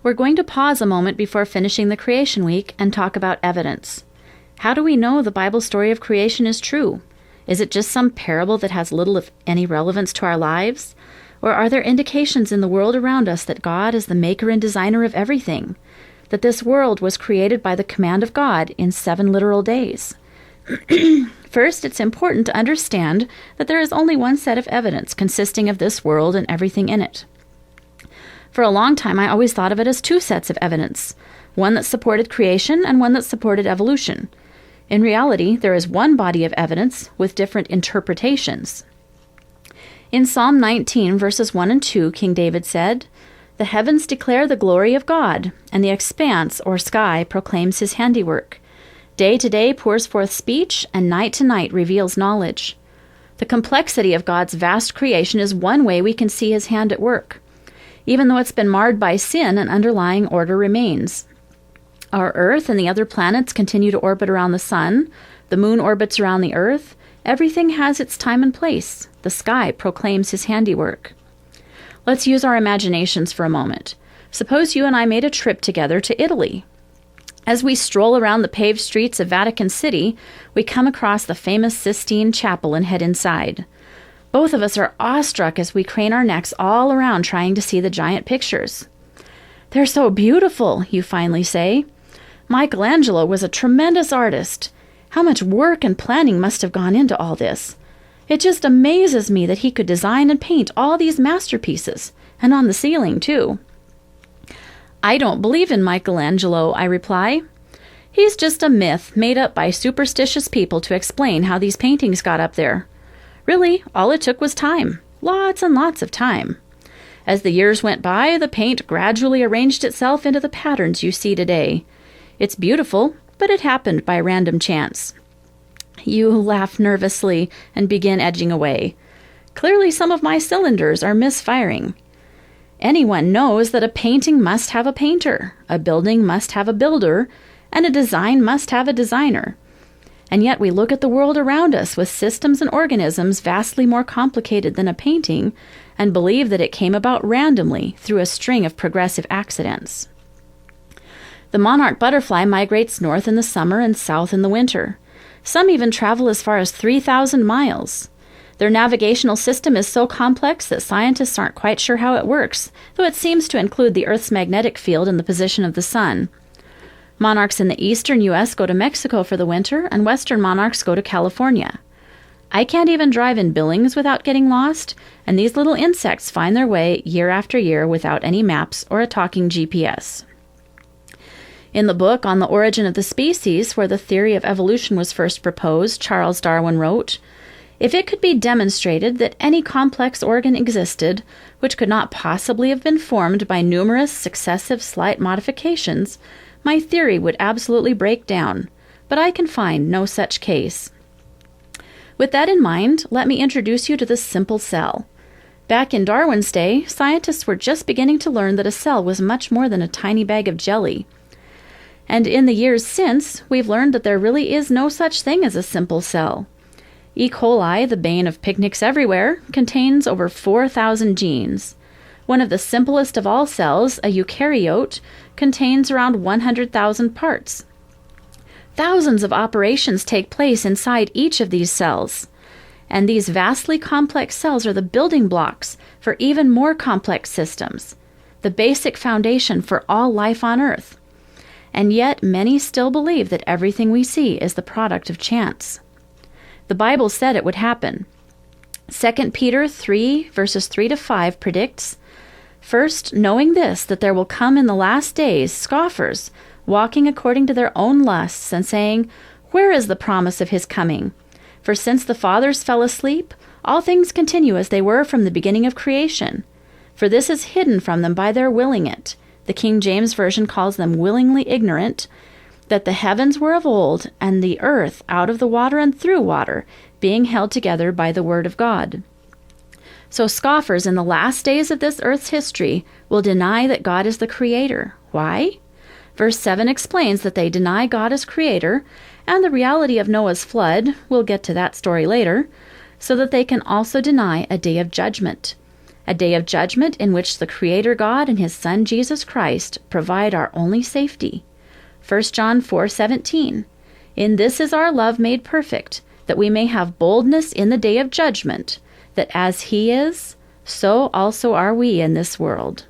We're going to pause a moment before finishing the creation week and talk about evidence. How do we know the Bible story of creation is true? Is it just some parable that has little, if any, relevance to our lives? Or are there indications in the world around us that God is the maker and designer of everything? That this world was created by the command of God in 7 literal days? First, it's important to understand that there is only one set of evidence consisting of this world and everything in it. For a long time, I always thought of it as 2 sets of evidence, one that supported creation and one that supported evolution. In reality, there is one body of evidence with different interpretations. In Psalm 19, verses 1 and 2, King David said, "The heavens declare the glory of God, and the expanse, or sky, proclaims his handiwork. Day to day pours forth speech, and night to night reveals knowledge." The complexity of God's vast creation is one way we can see his hand at work. Even though it's been marred by sin, an underlying order remains. Our Earth and the other planets continue to orbit around the sun. The moon orbits around the Earth. Everything has its time and place. The sky proclaims his handiwork. Let's use our imaginations for a moment. Suppose you and I made a trip together to Italy. As we stroll around the paved streets of Vatican City, we come across the famous Sistine Chapel and head inside. Both of us are awestruck as we crane our necks all around trying to see the giant pictures. "They're so beautiful," you finally say. "Michelangelo was a tremendous artist. How much work and planning must have gone into all this. It just amazes me that he could design and paint all these masterpieces, and on the ceiling, too." "I don't believe in Michelangelo," I reply. "He's just a myth made up by superstitious people to explain how these paintings got up there. Really, all it took was time. Lots and lots of time. As the years went by, the paint gradually arranged itself into the patterns you see today. It's beautiful, but it happened by random chance." You laugh nervously and begin edging away. Clearly, some of my cylinders are misfiring. Anyone knows that a painting must have a painter, a building must have a builder, and a design must have a designer. And yet we look at the world around us with systems and organisms vastly more complicated than a painting and believe that it came about randomly through a string of progressive accidents. The monarch butterfly migrates north in the summer and south in the winter. Some even travel as far as 3,000 miles. Their navigational system is so complex that scientists aren't quite sure how it works, though it seems to include the Earth's magnetic field and the position of the sun. Monarchs in the eastern U.S. go to Mexico for the winter, and western monarchs go to California. I can't even drive in Billings without getting lost, and these little insects find their way year after year without any maps or a talking GPS. In the book On the Origin of the Species, where the theory of evolution was first proposed, Charles Darwin wrote, "If it could be demonstrated that any complex organ existed, which could not possibly have been formed by numerous successive slight modifications, my theory would absolutely break down, but I can find no such case." With that in mind, let me introduce you to the simple cell. Back in Darwin's day, scientists were just beginning to learn that a cell was much more than a tiny bag of jelly. And in the years since, we've learned that there really is no such thing as a simple cell. E. coli, the bane of picnics everywhere, contains over 4,000 genes. One of the simplest of all cells, a eukaryote, contains around 100,000 parts. Thousands of operations take place inside each of these cells. And these vastly complex cells are the building blocks for even more complex systems, the basic foundation for all life on Earth. And yet many still believe that everything we see is the product of chance. The Bible said it would happen. 2 Peter 3, verses 3 to 5 predicts, "First, knowing this, that there will come in the last days scoffers, walking according to their own lusts, and saying, 'Where is the promise of his coming? For since the fathers fell asleep, all things continue as they were from the beginning of creation. For this is hidden from them by their willing it.'" The King James Version calls them willingly ignorant, "that the heavens were of old, and the earth out of the water and through water, being held together by the word of God." So scoffers in the last days of this earth's history will deny that God is the creator. Why? Verse 7 explains that they deny God as creator and the reality of Noah's flood, we'll get to that story later, so that they can also deny a day of judgment. a day of judgment in which the Creator God and His Son Jesus Christ provide our only safety. 1 John 4:17. In this is our love made perfect, that we may have boldness in the day of judgment, that as He is, so also are we in this world.